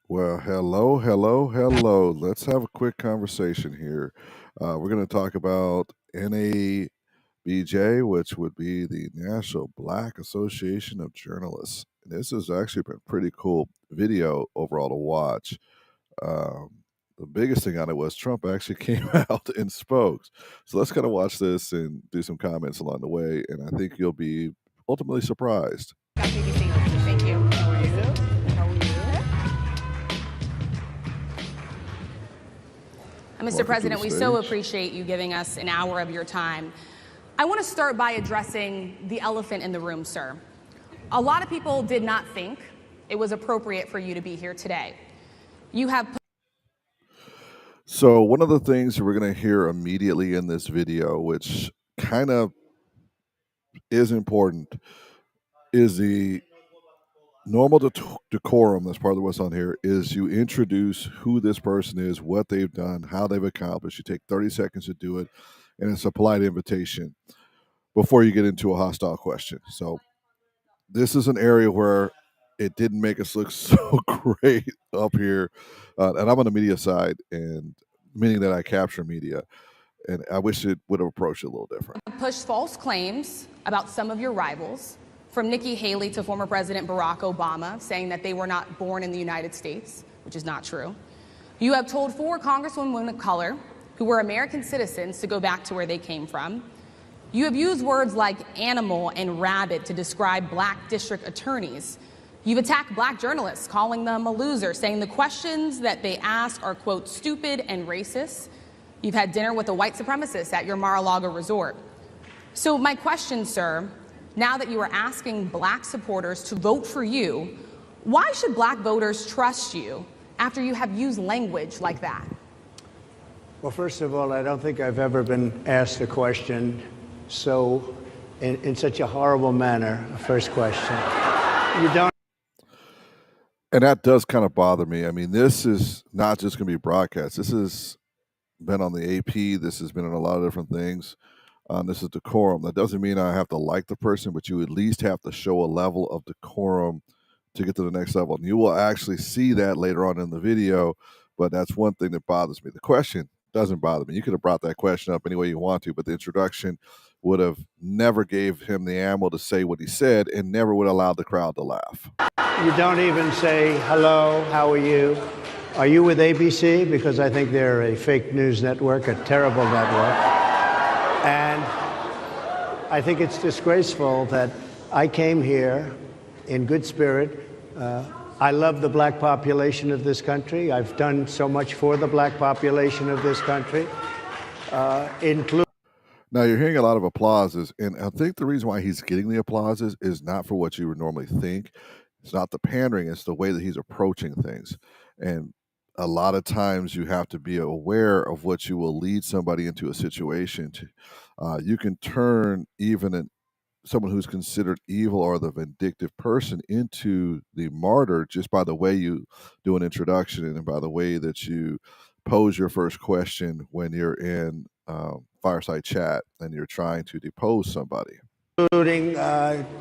Well, hello, hello, hello. Let's have a quick conversation here. We're going to talk about NABJ, which would be the National Black Association of Journalists. This has actually been a pretty cool video overall to watch. Um, the biggest thing on it was Trump actually came out and spoke. So let's kind of watch this and do some comments along the way, and I think you'll be ultimately surprised. A.P.C. Thank you. How are you? How are you? Mr. Welcome to President, the we so stage. appreciate you giving us an hour of your time. I want to start by addressing the elephant in the room, sir. A lot of people did not think it was appropriate for you to be here today. You have So one of the things that we're going to hear immediately in this video, which kind of is important, is the normal decorum. That's part of what's on here. Is you introduce who this person is, what they've done, how they've accomplished. You take 30 seconds to do it, and it's a polite invitation before you get into a hostile question. So this is an area where it didn't make us look so great up here, and I'm on the media side, and meaning that I capture media. And I wish it would have approached it a little different. pushed false claims about some of your rivals, from Nikki Haley to former President Barack Obama, saying that they were not born in the United States, which is not true. You have told 4 congresswomen of color who were American citizens to go back to where they came from. You have used words like animal and rabid to describe black district attorneys. You've attacked black journalists, calling them a loser, saying the questions that they ask are, quote, stupid and racist. You've had dinner with a white supremacist at your Mar-a-Lago resort. So my question, sir, now that you are asking black supporters to vote for you, why should black voters trust you after you have used language like that? Well, first of all, I don't think I've ever been asked a question in such a horrible manner. First question. You don't. And that does kind of bother me. I mean, this is not just going to be broadcast. This has been on the AP. This has been on a lot of different things. This is decorum. That doesn't mean I have to like the person, but you at least have to show a level of decorum to get to the next level. And you will actually see that later on in the video, but that's one thing that bothers me. The question doesn't bother me. You could have brought that question up any way you want to, but the introduction would have never gave him the ammo to say what he said and never would allow the crowd to laugh. You don't even say, hello, how are you? Are you with A.P.C? Because I think they're a fake news network, a terrible network. And I think it's disgraceful that I came here in good spirit. I love the black population of this country. I've done so much for the black population of this country, including. Now you're hearing a lot of applauses, and I think the reason why he's getting the applauses is not for what you would normally think. It's not the pandering; it's the way that he's approaching things. And a lot of times, you have to be aware of what you will lead somebody into a situation. You can turn even someone who's considered evil or the vindictive person into the martyr just by the way you do an introduction and by the way that you pose your first question when you're in fireside chat and you're trying to depose somebody. Including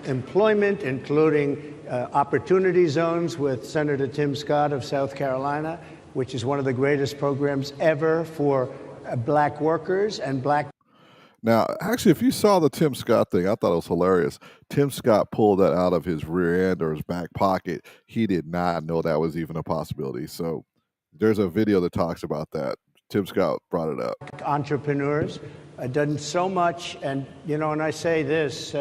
employment, including opportunity zones with Senator Tim Scott of South Carolina, which is one of the greatest programs ever for black workers and black. Now, actually, if you saw the Tim Scott thing, I thought it was hilarious. Tim Scott pulled that out of his rear end or his back pocket. He did not know that was even a possibility. So there's a video that talks about that. Tim Scott brought it up. Entrepreneurs done so much, and and I say this,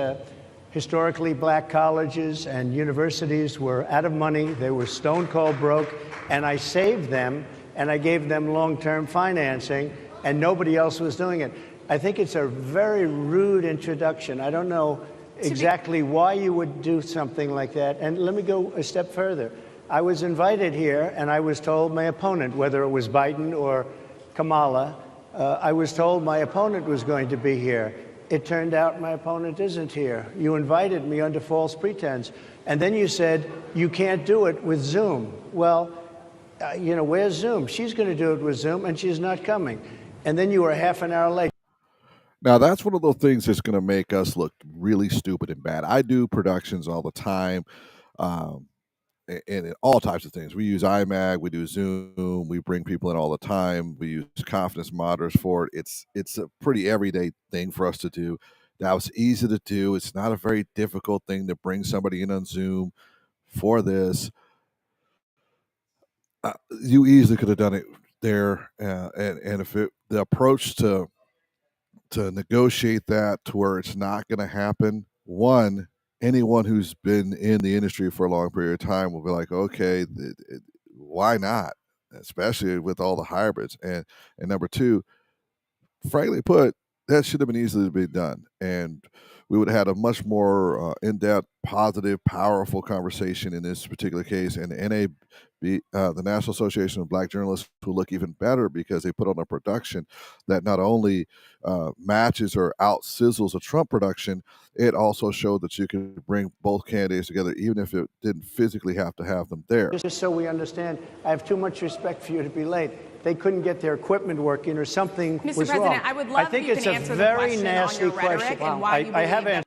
historically black colleges and universities were out of money. They were stone cold broke, and I saved them, and I gave them long-term financing, and nobody else was doing it. I think it's a very rude introduction. I don't know exactly why you would do something like that. And let me go a step further. I was invited here, and I was told my opponent, whether it was Biden or Kamala, I was told my opponent was going to be here. It turned out my opponent isn't here. You invited me under false pretense. And then you said, you can't do it with Zoom. Well, where's Zoom? She's going to do it with Zoom, and she's not coming. And then you were half an hour late. Now, that's one of those things that's going to make us look really stupid and bad. I do productions all the time. and in all types of things. We use iMag, we do Zoom, we bring people in all the time. We use confidence monitors for it. It's a pretty everyday thing for us to do. That was easy to do. It's not a very difficult thing to bring somebody in on Zoom for this. You easily could have done it there, and if the approach to negotiate that to where it's not going to happen, one, anyone who's been in the industry for a long period of time will be like, okay, why not? Especially with all the hybrids, and number two, frankly put, that should have been easily been done, and we would have had a much more in-depth, positive, powerful conversation in this particular case. And the National Association of Black Journalists, will look even better because they put on a production that not only matches or out sizzles a Trump production, it also showed that you could bring both candidates together, even if it didn't physically have to have them there. Just so we understand, I have too much respect for you to be late. They couldn't get their equipment working or something Mr. was President, wrong. I would love I think if you it's can a answer the very question nasty on your rhetoric question. and why you I have believe that.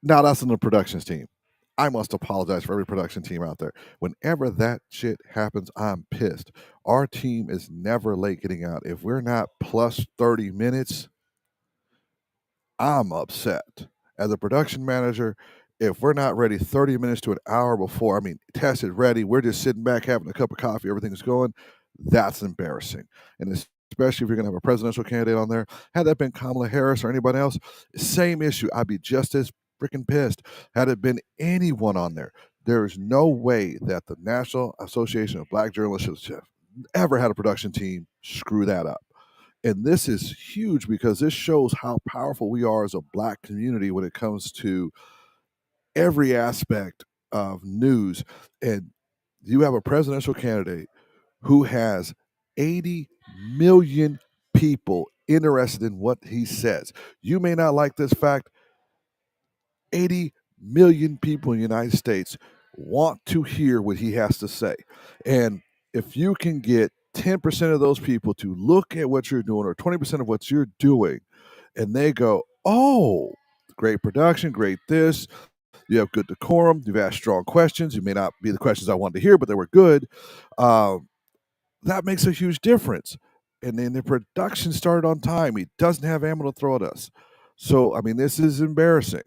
Now that's in the productions team. I must apologize for every production team out there. Whenever that shit happens, I'm pissed. Our team is never late getting out. If we're not plus 30 minutes, I'm upset. As a production manager, if we're not ready 30 minutes to an hour before, I mean, tested, ready, we're just sitting back having a cup of coffee, everything's going, that's embarrassing. And especially if you're going to have a presidential candidate on there. Had that been Kamala Harris or anybody else, same issue. I'd be just as freaking pissed. Had it been anyone on there, there is no way that the National Association of Black Journalists should have ever had a production team screw that up. And this is huge because this shows how powerful we are as a Black community when it comes to every aspect of news. And you have a presidential candidate who has 80 million people interested in what he says. You may not like this fact. 80 million people in the United States want to hear what he has to say. And if you can get 10% of those people to look at what you're doing or 20% of what you're doing, and they go, oh, great production, great this, you have good decorum, you've asked strong questions, you may not be the questions I wanted to hear, but they were good. That makes a huge difference. And then the production started on time. He doesn't have ammo to throw at us. So, I mean, this is embarrassing.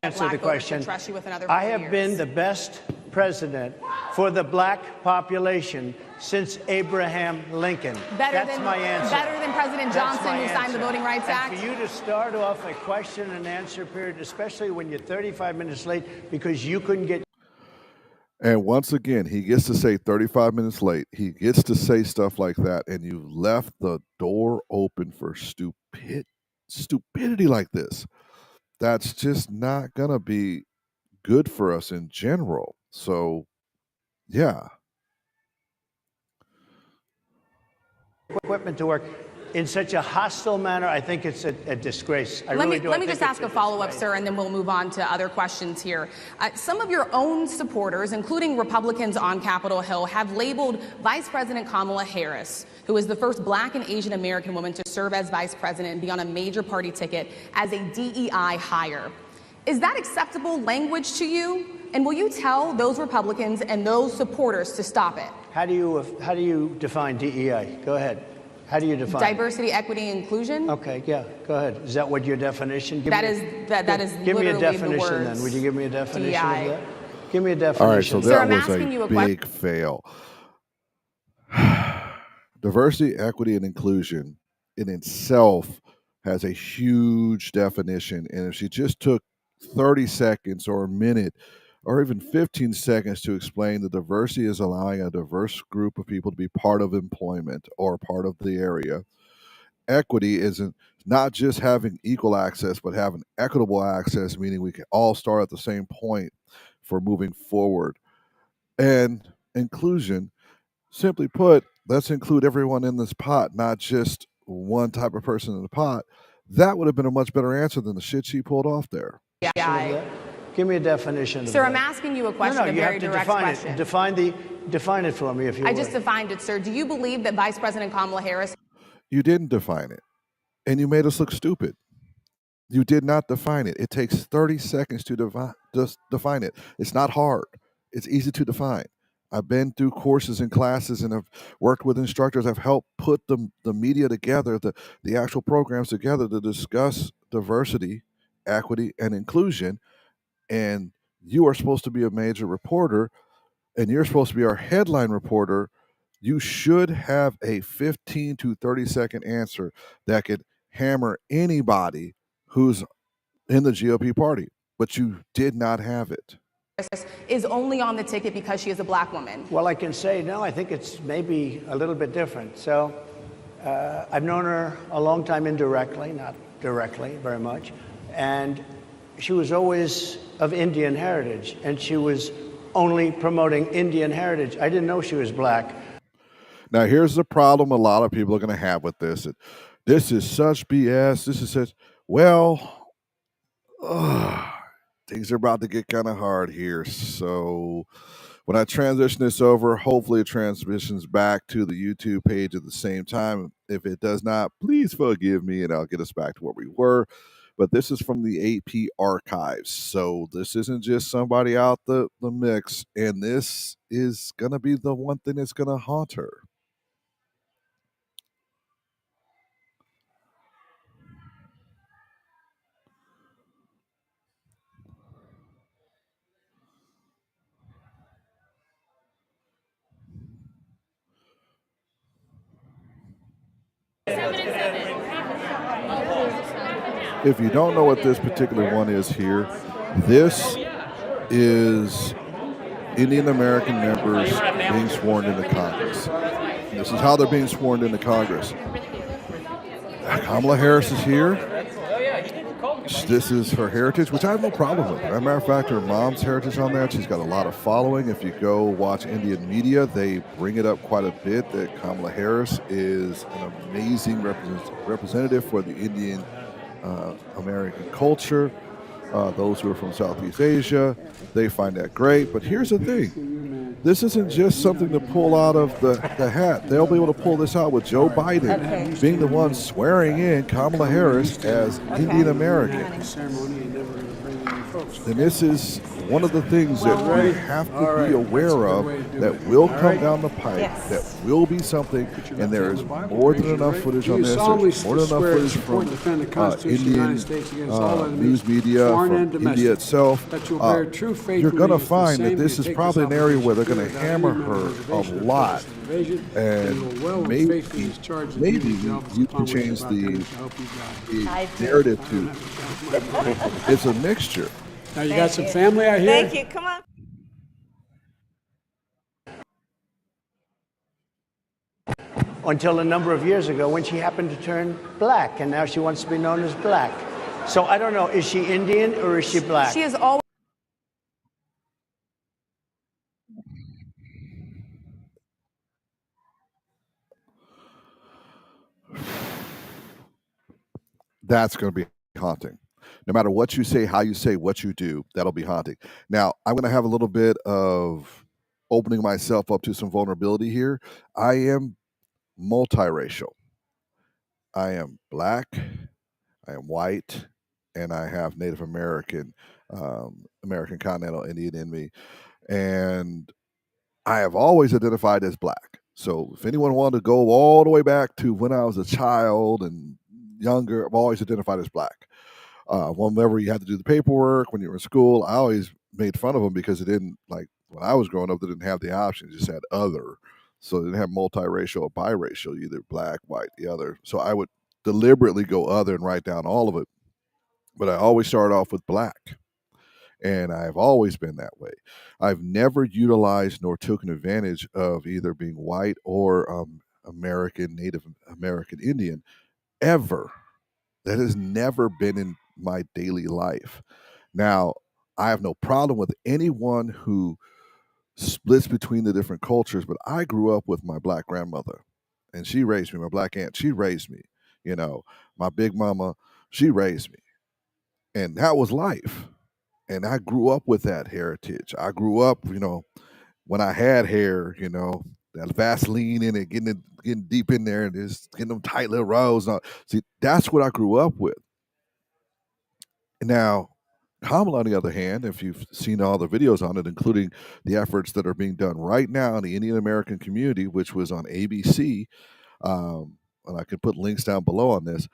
Answer the question. Trust you with another I 4 have years. been the best president for the Black population since Abraham Lincoln. That's my answer. Better than President Johnson, who signed the Voting Rights Act? And for you to start off a question and answer period, especially when you're 35 minutes late because you couldn't get. And once again, he gets to say 35 minutes late. He gets to say stuff like that, and you left the door open for stupidity like this. That's just not going to be good for us in general. So, yeah. Equipment to work in such a hostile manner, I think it's a disgrace. Let me just ask a follow-up, sir, and then we'll move on to other questions here. Some of your own supporters, including Republicans on Capitol Hill, have labeled Vice President Kamala Harris, who is the first Black and Asian American woman to serve as vice president and be on a major party ticket, as a DEI hire. Is that acceptable language to you? And will you tell those Republicans and those supporters to stop it? How do you define DEI? Go ahead. How do you define diversity, equity, and inclusion? Okay, yeah, go ahead. Is that what your definition? That is give me a literally definition the words then. Would you give me a definition DEI. of that? Give me a definition. All right, so Sir, I'm that was asking you a a big fail. Diversity, equity, and inclusion in itself has a huge definition. And if she just took 30 seconds or a minute or even 15 seconds to explain that diversity is allowing a diverse group of people to be part of employment or part of the area. Equity isn't not just having equal access, but having equitable access, meaning we can all start at the same point for moving forward. And inclusion, simply put, let's include everyone in this pot, not just one type of person in the pot. That would have been a much better answer than the shit she pulled off there. DEI. Give me a definition of Sir, that. I'm asking you a question, No, a you very have to direct define question. it. Define it for me, if you would. I just defined it, sir. Do you believe that Vice President Kamala Harris? You didn't define it, and you made us look stupid. You did not define it. It takes 30 seconds to define it. It's not hard. It's easy to define. I've been through courses and classes and have worked with instructors. I've helped put the media together, the actual programs together to discuss diversity, equity, and inclusion. And you are supposed to be a major reporter, and you're supposed to be our headline reporter. You should have a 15 to 30-second answer that could hammer anybody who's in the GOP party, but you did not have it. Is only on the ticket because she is a black woman. Well, I can say no, I think it's maybe a little bit different. So I've known her a long time indirectly, not directly very much. And she was always of Indian heritage, and she was only promoting Indian heritage. I didn't know she was black. Now, here's the problem a lot of people are going to have with this. This is such BS. This is such, well, things are about to get kind of hard here. So when I transition this over, hopefully it transitions back to the YouTube page at the same time. If it does not, please forgive me and I'll get us back to where we were. But this is from the AP archives. So this isn't just somebody out the mix. And this is going to be the one thing that's going to haunt her. If you don't know what this particular one is here, this is Indian American members being sworn into Congress. This is how they're being sworn into Congress. Kamala Harris is here. This is her heritage, which I have no problem with. As a matter of fact, her mom's heritage on that. She's got a lot of following. If you go watch Indian media, they bring it up quite a bit that Kamala Harris is an amazing representative for the Indian American culture. Those who are from Southeast Asia, they find that great. But here's the thing. This isn't just something to pull out of the hat. They'll be able to pull this out with Joe Biden being the one swearing in Kamala Harris as Indian American. And this is one of the things that we have to be aware of that will come down the pipe, that will be something, and there is more than enough footage on this. There's more than enough footage from Indian news media, from India itself. You're going to find that this is probably an area where they're going to hammer her a lot. And maybe you can change the narrative to. It's a mixture. Now you got some family out here? Thank you. Come on. Until a number of years ago when she happened to turn black, and now she wants to be known as black. So I don't know, is she Indian or is she black? She is always. That's going to be haunting. No matter what you say, how you say, what you do, that'll be haunting. Now, I'm going to have a little bit of opening myself up to some vulnerability here. I am multiracial. I am black, I am white, and I have Native American, American Continental Indian in me. And I have always identified as black. So if anyone wanted to go all the way back to when I was a child and younger, I've always identified as black. Whenever you had to do the paperwork when you were in school, I always made fun of them because it didn't, like when I was growing up, they didn't have the option, it just had other. So they didn't have multiracial or biracial, either black, white, the other. So I would deliberately go other and write down all of it. But I always started off with black. And I've always been that way. I've never utilized nor taken advantage of either being white or American, Native American Indian, ever. That has never been in my daily life. Now, I have no problem with anyone who splits between the different cultures, but I grew up with my black grandmother, and she raised me. My black aunt, she raised me. You know, my big mama, she raised me. And that was life. And I grew up with that heritage. I grew up, when I had hair, that Vaseline in it, getting deep in there and just getting them tight little rows. See, that's what I grew up with. Now, Kamala, on the other hand, if you've seen all the videos on it, including the efforts that are being done right now in the Indian American community, which was on ABC, and I can put links down below on this,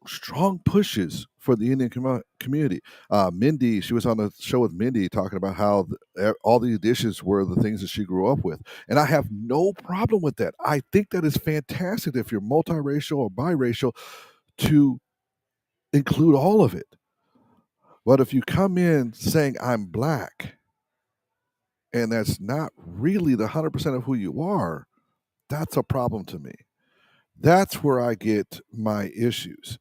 strong pushes for the Indian community. Mindy, she was on the show with Mindy talking about how all these dishes were the things that she grew up with. And I have no problem with that. I think that is fantastic if you're multiracial or biracial to include all of it. But if you come in saying I'm black and that's not really the 100% of who you are, that's a problem to me. That's where I get my issues.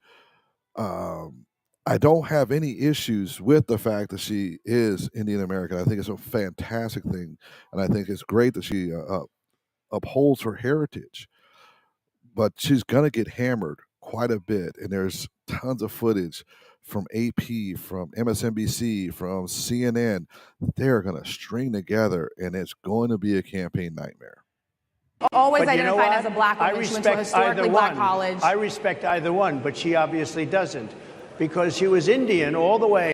Um, I don't have any issues with the fact that she is Indian American. I think it's a fantastic thing, and I think it's great that she upholds her heritage. But she's gonna get hammered quite a bit, and there's tons of footage from AP, from MSNBC, from CNN. They're gonna string together, and it's going to be a campaign nightmare. Always But you know identified what? as a black I woman. She went to a respect either historically black one. college. I respect either one, but she obviously doesn't, because she was Indian all the way.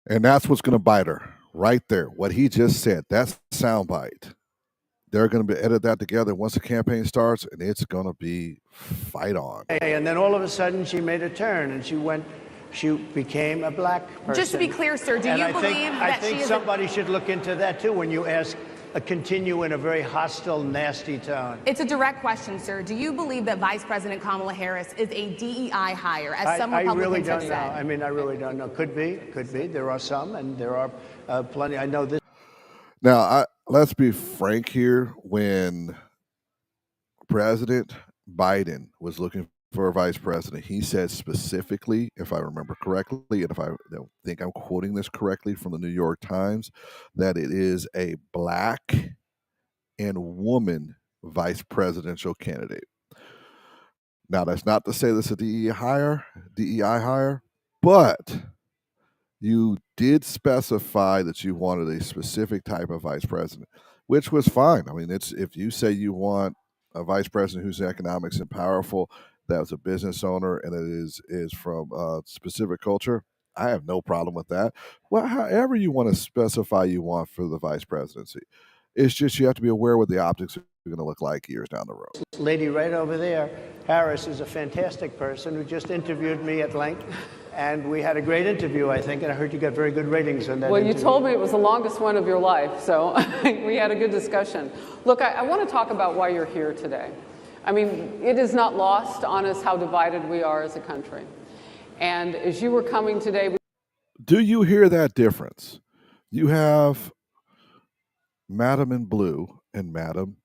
And that's what's gonna bite her right there. What he just said, that's soundbite. They're going to be edit that together once the campaign starts, and it's going to be fight on. And then all of a sudden, she made a turn, and she became a black person. Just to be clear, sir, do And you believe that she is somebody should look into that too when you ask continue in a very hostile, nasty tone. It's a direct question, sir. Do you believe that Vice President Kamala Harris is a DEI hire, as some I Republicans really have don't know. said? I mean, I really don't know. Could be. There are some, and there are plenty. I know this. Now, let's be frank here. When President Biden was looking for a vice president, he said specifically, if I remember correctly, and if I think I'm quoting this correctly from the New York Times, that it is a black and woman vice presidential candidate. Now, that's not to say this is a DEI hire, but you did specify that you wanted a specific type of vice president, which was fine. I mean, it's if you say you want a vice president who's economics and powerful, that's a business owner, and it is from a specific culture, I have no problem with that. Well, however you want to specify you want for the vice presidency, it's just you have to be aware what the optics are going to look like years down the road. Lady right over there, Harris, is a fantastic person who just interviewed me at length. And we had a great interview, I think, and I heard you got very good ratings on that Well, interview. you told me it was the longest one of your life, so we had a good discussion. Look, I want to talk about why you're here today. I mean, it is not lost on us how divided we are as a country. And as you were coming today... Do you hear that difference? You have Madam in blue and Madam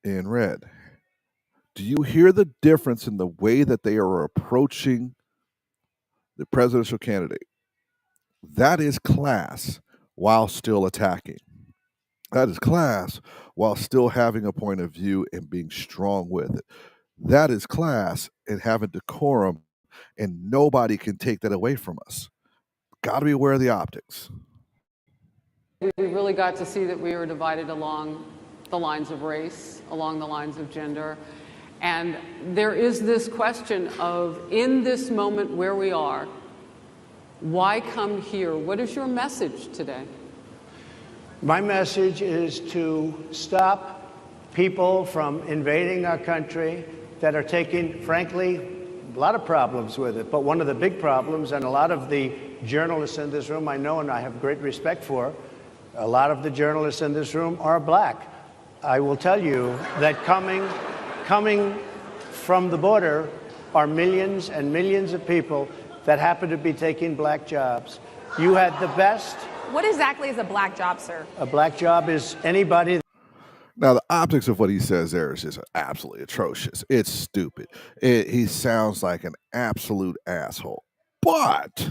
in red. Do you hear the difference in the way that they are approaching the presidential candidate? That is class while still attacking. That is class while still having a point of view and being strong with it. That is class and having decorum, and nobody can take that away from us. Got to be aware of the optics. We really got to see that we were divided along the lines of race, along the lines of gender. And there is this question of, in this moment where we are, why come here? What is your message today? My message is to stop people from invading our country that are taking, frankly, a lot of problems with it. But one of the big problems, and a lot of the journalists in this room I know and I have great respect for, a lot of the journalists in this room are black. I will tell you that coming from the border are millions and millions of people that happen to be taking black jobs. You had the best. What exactly is a black job, sir? A black job is anybody. Now, the optics of what he says there is just absolutely atrocious. It's stupid. He sounds like an absolute asshole. But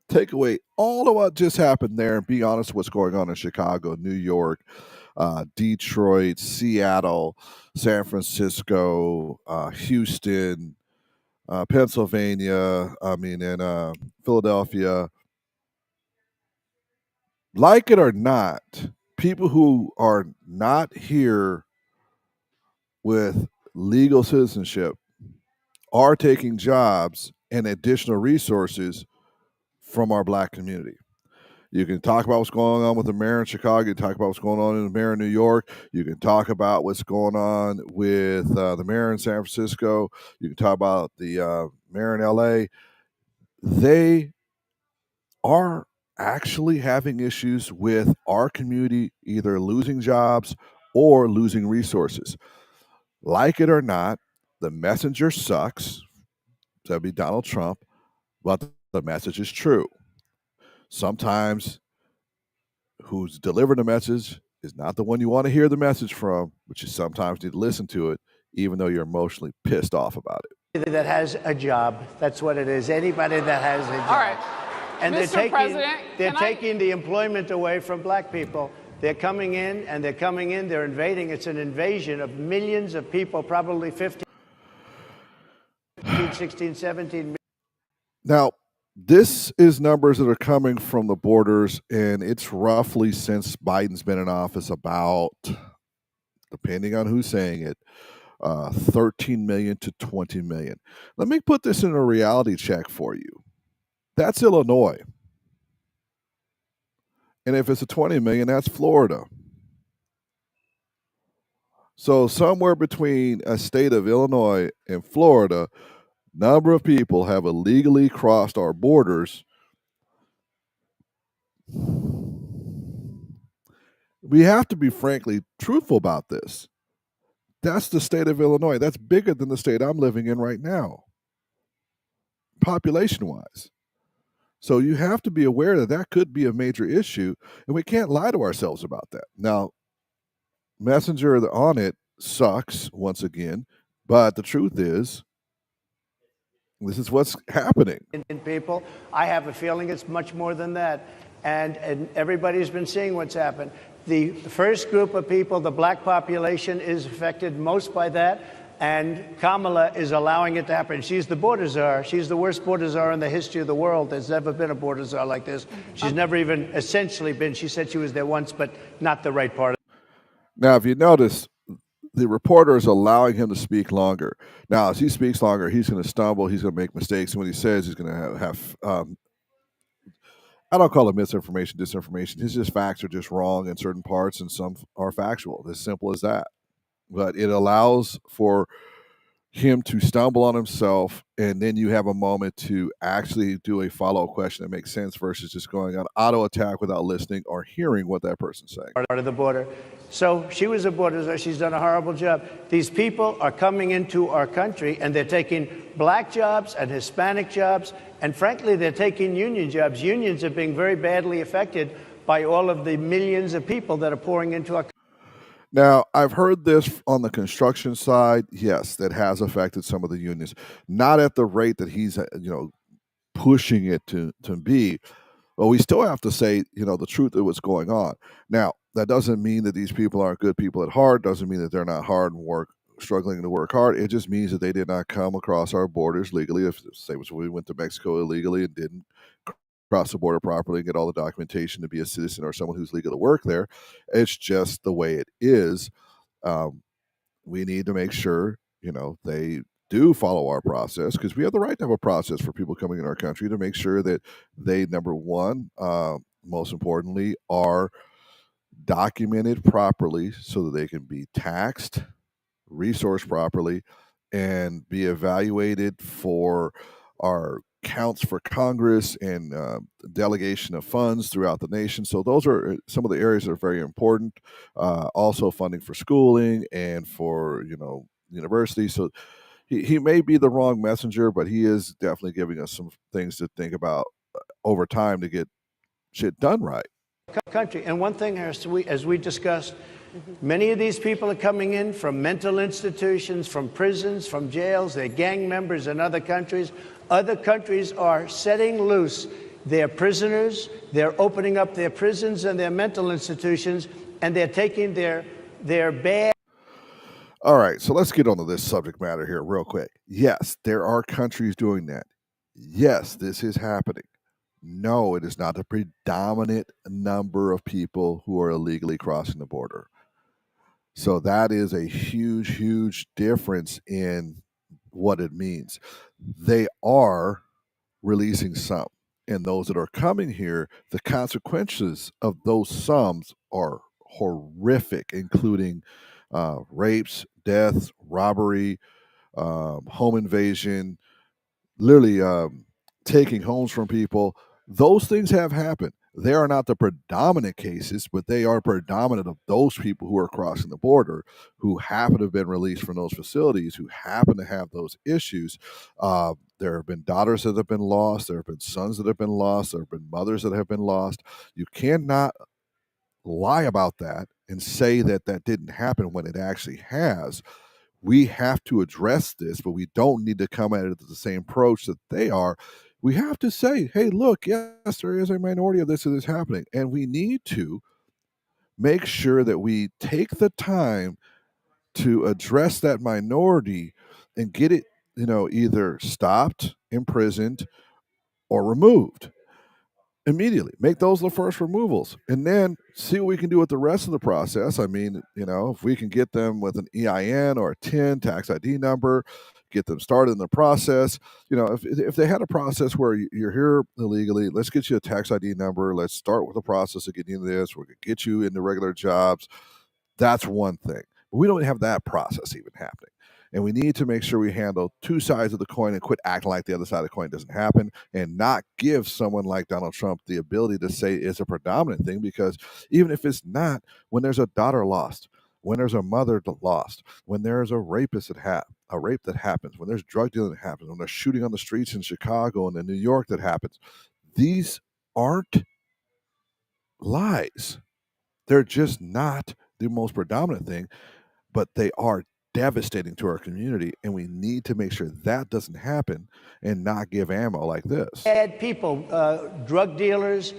take away all of what just happened there and be honest with what's going on in Chicago, New York, Detroit, Seattle, San Francisco, Houston, Pennsylvania, and Philadelphia. Like it or not, people who are not here with legal citizenship are taking jobs and additional resources from our black community. You can talk about what's going on with the mayor in Chicago. You can talk about what's going on in the mayor in New York. You can talk about what's going on with the mayor in San Francisco. You can talk about the mayor in LA. They are actually having issues with our community either losing jobs or losing resources. Like it or not, the messenger sucks. That'd be Donald Trump, but the message is true. Sometimes who's delivering the message is not the one you want to hear the message from, but you sometimes need to listen to it, even though you're emotionally pissed off about it. That has a job. That's what it is. Anybody that has a job. All right. And Mr. President, they're taking the employment away from black people. They're coming in, they're invading. It's an invasion of millions of people, probably 15, 16, 17. Now, this is numbers that are coming from the borders, and it's roughly, since Biden's been in office, about, depending on who's saying it, 13 million to 20 million. Let me put this in a reality check for you. That's Illinois. And if it's a 20 million, that's Florida. So somewhere between a state of Illinois and Florida, number of people have illegally crossed our borders. We have to be frankly truthful about this. That's the state of Illinois. That's bigger than the state I'm living in right now, population-wise. So you have to be aware that that could be a major issue, and we can't lie to ourselves about that. Now, messenger on it sucks once again, but the truth is, this is what's happening. In people, I have a feeling it's much more than that. And everybody's been seeing what's happened. The first group of people, the black population, is affected most by that. And Kamala is allowing it to happen. She's the border czar. She's the worst border czar in the history of the world. There's never been a border czar like this. She's never even essentially been. She said she was there once, but not the right part. Now, if you notice, the reporter is allowing him to speak longer. Now, as he speaks longer, he's going to stumble. He's going to make mistakes. And when he says, he's going to have I don't call it misinformation, disinformation. His just facts are just wrong in certain parts, and some are factual. As simple as that. But it allows for him to stumble on himself, and then you have a moment to actually do a follow-up question that makes sense versus just going on auto attack without listening or hearing what that person's saying. Part of the border. So she was a border czar. She's done a horrible job. These people are coming into our country, and they're taking black jobs and Hispanic jobs, and frankly, they're taking union jobs. Unions are being very badly affected by all of the millions of people that are pouring into our country. Now, I've heard this on the construction side. Yes, that has affected some of the unions, not at the rate that he's pushing it to be. But we still have to say, the truth of what's going on. Now, that doesn't mean that these people aren't good people at heart. Doesn't mean that they're not hard and struggling to work hard. It just means that they did not come across our borders legally. If same as we went to Mexico illegally and didn't cross the border properly and get all the documentation to be a citizen or someone who's legal to work there. It's just the way it is. We need to make sure, they do follow our process, because we have the right to have a process for people coming in our country to make sure that they, number one, most importantly, are documented properly so that they can be taxed, resourced properly, and be evaluated for our counts for Congress and delegation of funds throughout the nation. So those are some of the areas that are very important. Also funding for schooling and for, universities. So he may be the wrong messenger, but he is definitely giving us some things to think about over time to get shit done right. Country. And one thing, as we discussed, many of these people are coming in from mental institutions, from prisons, from jails. They're gang members in other countries. Other countries are setting loose their prisoners. They're opening up their prisons and their mental institutions, and they're taking their bad. All right, so let's get onto this subject matter here real quick. Yes, there are countries doing that. Yes, this is happening. No, it is not the predominant number of people who are illegally crossing the border. So that is a huge, huge difference in what it means. They are releasing some. and those that are coming here, the consequences of those sums are horrific, including rapes, deaths, robbery, home invasion, literally taking homes from people. Those things have happened. They are not the predominant cases, but they are predominant of those people who are crossing the border, who happen to have been released from those facilities, who happen to have those issues. There have been daughters that have been lost. There have been sons that have been lost. There have been mothers that have been lost. You cannot lie about that and say that that didn't happen when it actually has. We have to address this, but we don't need to come at it with the same approach that they are. We have to say, hey, look, yes, there is a minority of this that is happening. And we need to make sure that we take the time to address that minority and get it, either stopped, imprisoned, or removed immediately. Make those the first removals, and then see what we can do with the rest of the process. I mean, if we can get them with an EIN or a TIN, tax ID number, get them started in the process. If they had a process where you're here illegally, let's get you a tax ID number. Let's start with the process of getting into this. We're going to get you into regular jobs. That's one thing. But we don't have that process even happening. And we need to make sure we handle two sides of the coin and quit acting like the other side of the coin doesn't happen, and not give someone like Donald Trump the ability to say it's a predominant thing, because even if it's not, when there's a daughter lost, when there's a mother lost, when there's a rapist a rape that happens, when there's drug dealing that happens, when there's shooting on the streets in Chicago and in New York that happens, these aren't lies. They're just not the most predominant thing, but they are devastating to our community, and we need to make sure that doesn't happen and not give ammo like this. Bad people, drug dealers,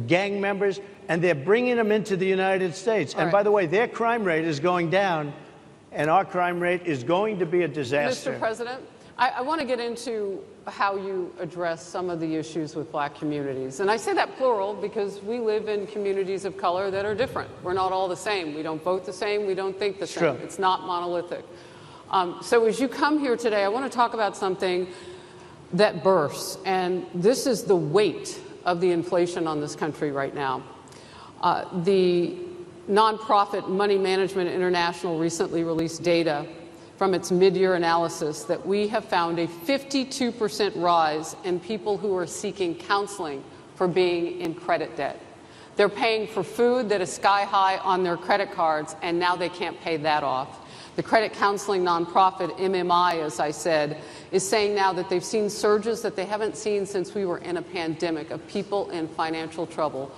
gang members, and they're bringing them into the United States. And by the way, their crime rate is going down, and our crime rate is going to be a disaster. Mr. President, I want to get into how you address some of the issues with black communities. And I say that plural because we live in communities of color that are different. We're not all the same. We don't vote the same. We don't think the same. True. It's not monolithic. So as you come here today, I want to talk about something that bursts. And this is the weight of the inflation on this country right now. The nonprofit Money Management International recently released data from its mid-year analysis that we have found a 52% rise in people who are seeking counseling for being in credit debt. They're paying for food that is sky high on their credit cards, and now they can't pay that off. The credit counseling nonprofit MMI, as I said, is saying now that they've seen surges that they haven't seen since we were in a pandemic of people in financial trouble.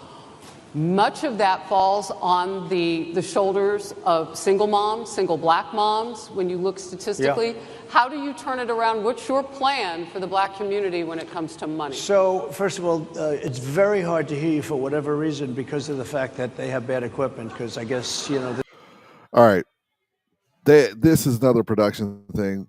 Much of that falls on the shoulders of single moms, single black moms, when you look statistically. Yeah. How do you turn it around? What's your plan for the black community when it comes to money? So, first of all, it's very hard to hear you for whatever reason because of the fact that they have bad equipment, because I guess, All right. This is another production thing.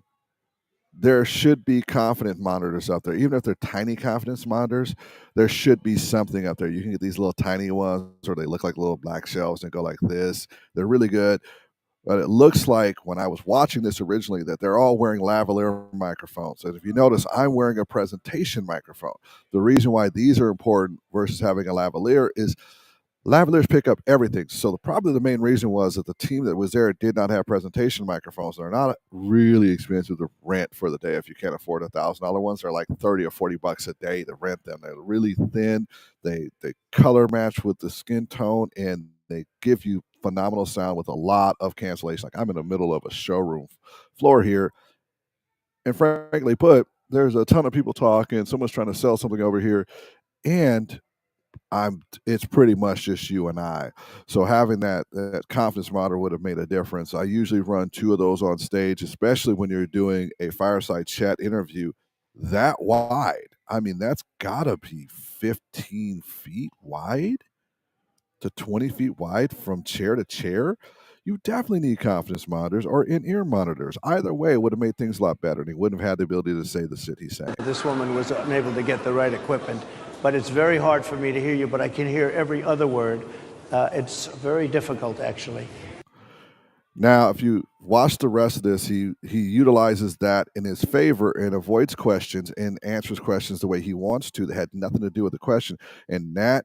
There should be confidence monitors out there. Even if they're tiny confidence monitors, there should be something up there. You can get these little tiny ones, or they look like little black shelves and go like this. They're really good. But it looks like when I was watching this originally that they're all wearing lavalier microphones. And if you notice, I'm wearing a presentation microphone. The reason why these are important versus having a lavalier is lavaliers pick up everything. So probably the main reason was that the team that was there did not have presentation microphones. They're not really expensive to rent for the day. If you can't afford $1,000 ones, they're like $30 or $40 a day to rent them. They're really thin. They color match with the skin tone, and they give you phenomenal sound with a lot of cancellation. Like I'm in the middle of a showroom floor here, and frankly put, there's a ton of people talking. Someone's trying to sell something over here, and it's pretty much just you and I. So having that confidence monitor would have made a difference. I usually run 2 of those on stage, especially when you're doing a fireside chat interview that wide. I mean, that's gotta be 15 feet wide to 20 feet wide from chair to chair. You definitely need confidence monitors or in-ear monitors. Either way, it would have made things a lot better, and he wouldn't have had the ability to say the shit he's saying. this woman was unable to get the right equipment. But it's very hard for me to hear you, but I can hear every other word. It's very difficult, actually. Now, if you watch the rest of this. He utilizes that in his favor and avoids questions and answers questions the way he wants to that had nothing to do with the question. And that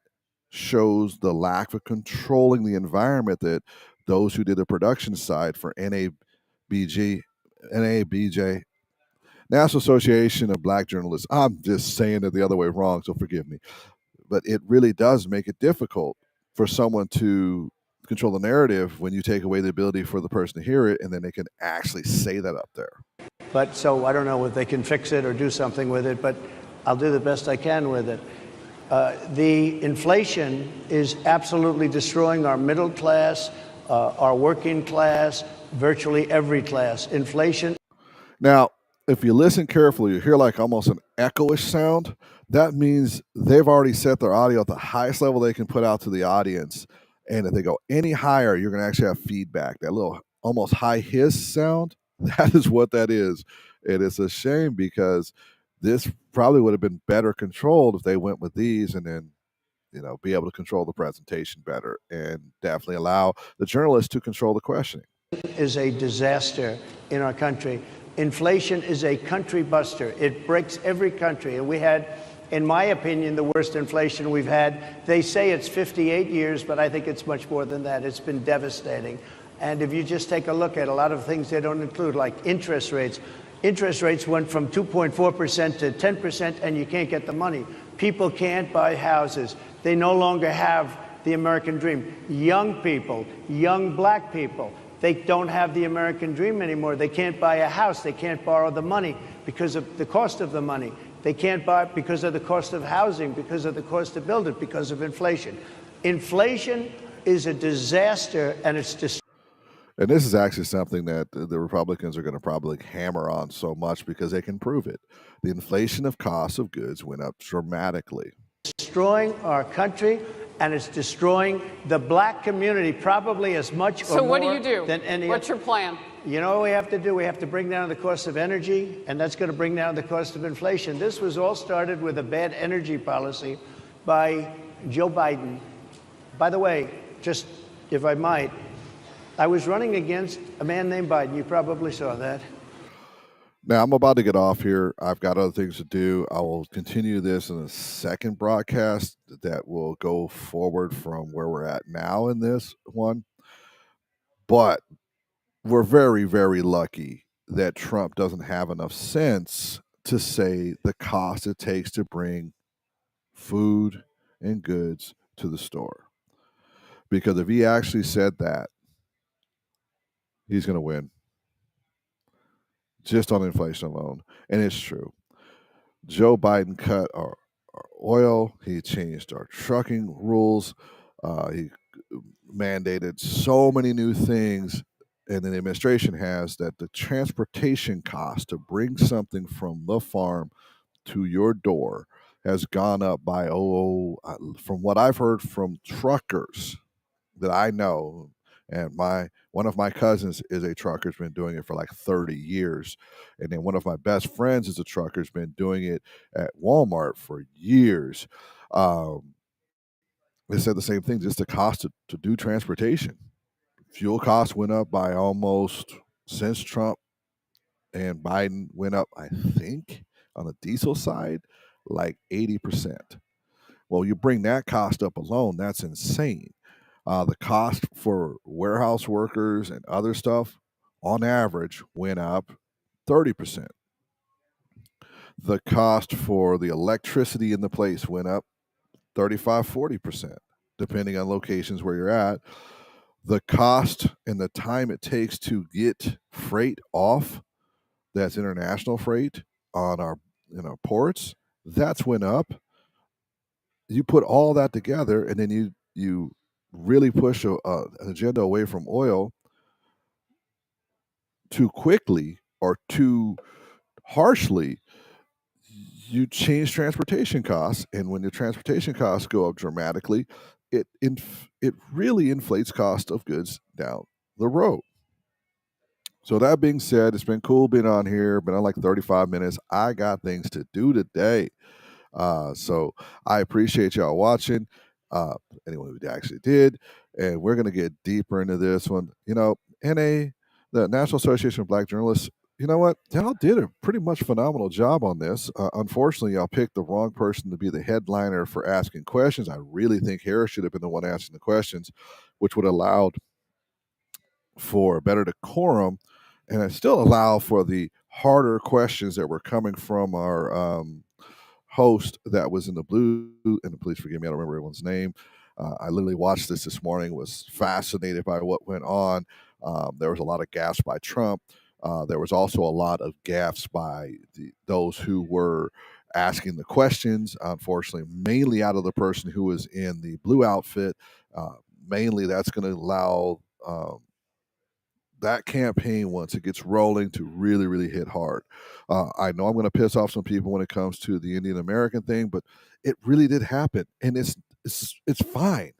shows the lack of controlling the environment that those who did the production side for NABJ, National Association of Black Journalists. I'm just saying it the other way wrong, so forgive me. But it really does make it difficult for someone to control the narrative when you take away the ability for the person to hear it and then they can actually say that up there. But so I don't know if they can fix it or do something with it, but I'll do the best I can with it. The inflation is absolutely destroying our middle class, our working class, virtually every class. Inflation. Now, if you listen carefully, you hear like almost an echoish sound. That means they've already set their audio at the highest level they can put out to the audience. And if they go any higher, you're going to actually have feedback. That little almost high hiss sound, that is what that is. And it's a shame because this probably would have been better controlled if they went with these and then, be able to control the presentation better and definitely allow the journalists to control the questioning. Is a disaster in our country. Inflation is a country buster. It breaks every country. And we had, in my opinion, the worst inflation we've had. They say it's 58 years, but I think it's much more than that. It's been devastating. And if you just take a look at a lot of things they don't include, like interest rates. Interest rates went from 2.4% to 10%, and you can't get the money. People can't buy houses. They no longer have the American dream. Young people, young black people, they don't have the American dream anymore. They can't buy a house. They can't borrow the money because of the cost of the money. They can't buy it because of the cost of housing, because of the cost to build it, because of inflation. Inflation is a disaster, and it's And this is actually something that the Republicans are going to probably hammer on so much because they can prove it. The inflation of costs of goods went up dramatically. destroying our country, and it's destroying the black community probably as much or So what do more you do? than any What's your plan? You know what we have to do? We have to bring down the cost of energy, and that's going to bring down the cost of inflation. This was all started with a bad energy policy by Joe Biden. By the way, just if I might, I was running against a man named Biden. You probably saw that. Now, I'm about to get off here. I've got other things to do. I will continue this in a second broadcast that will go forward from where we're at now in this one. But we're very, very lucky that Trump doesn't have enough sense to say the cost it takes to bring food and goods to the store. Because if he actually said that, he's going to win just on inflation alone. And it's true. Joe Biden cut our oil. He changed our trucking rules. He mandated so many new things, and the administration has that the transportation cost to bring something from the farm to your door has gone up by from what I've heard from truckers that I know, and one of my cousins is a trucker, has been doing it for like 30 years. And then one of my best friends is a trucker, has been doing it at Walmart for years. They said the same thing, just the cost to do transportation. Fuel costs went up by almost, since Trump and Biden went up, I think, on the diesel side, like 80%. Well, you bring that cost up alone, that's insane. The cost for warehouse workers and other stuff, on average, went up 30%. The cost for the electricity in the place went up 35, 40%, depending on locations where you're at. The cost and the time it takes to get freight off, that's international freight, on our ports, that's went up. You put all that together, and then you really push an agenda away from oil too quickly or too harshly, you change transportation costs, and when the transportation costs go up dramatically, it really inflates cost of goods down the road. So that being said, it's been cool being on here. Been on like 35 minutes. I got things to do today. So I appreciate y'all watching. Anyone who actually did. And we're going to get deeper into this one. NA, the National Association of Black Journalists, you know what? Y'all did a pretty much phenomenal job on this. Unfortunately, y'all picked the wrong person to be the headliner for asking questions. I really think Harris should have been the one asking the questions, which would have allowed for better decorum, and it still allow for the harder questions that were coming from our host that was in the blue. And please forgive me, I don't remember everyone's name. I literally watched this morning, was fascinated by what went on. There was a lot of gaffes by Trump. There was also a lot of gaffes by those who were asking the questions, unfortunately, mainly out of the person who was in the blue outfit. Mainly, that's going to allow that campaign, once it gets rolling, to really, really hit hard. I know I'm going to piss off some people when it comes to the Indian American thing, but it really did happen, and it's fine.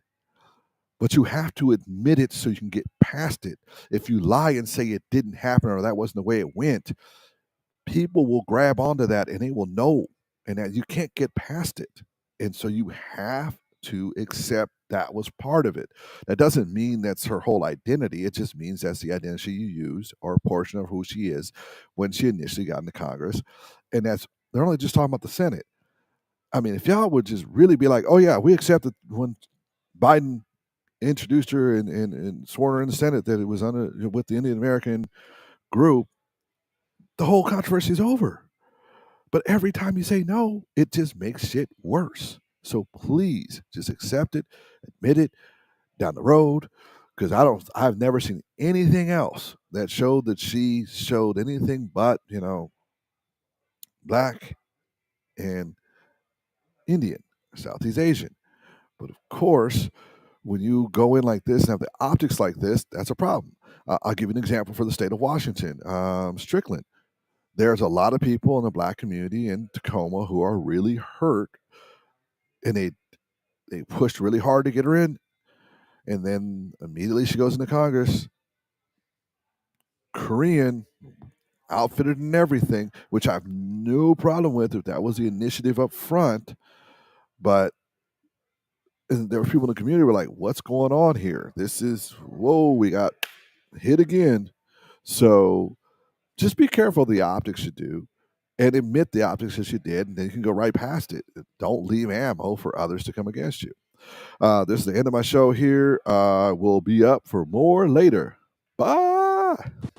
But you have to admit it so you can get past it. If you lie and say it didn't happen or that wasn't the way it went, people will grab onto that and they will know, and that you can't get past it. And so you have to accept that was part of it. That doesn't mean that's her whole identity. It just means that's the identity you use or a portion of who she is when she initially got into Congress. And they're only just talking about the Senate. I mean, if y'all would just really be like, oh yeah, we accepted when Biden introduced her and sworn her in the Senate that it was under with the Indian American group, the whole controversy is over. But every time you say no, it just makes shit worse. So please just accept it, admit it down the road. Because I've never seen anything else that showed that she showed anything but, black and Indian, Southeast Asian. But of course, when you go in like this and have the optics like this, that's a problem. I'll give you an example for the state of Washington. Strickland. There's a lot of people in the black community in Tacoma who are really hurt, and they pushed really hard to get her in, and then immediately she goes into Congress, Korean, outfitted and everything, which I have no problem with if that was the initiative up front. But there were people in the community who were like, "What's going on here? This is whoa, we got hit again." So just be careful of the optics you do. And admit the optics that you did, and then you can go right past it. Don't leave ammo for others to come against you. This is the end of my show here. We'll be up for more later. Bye.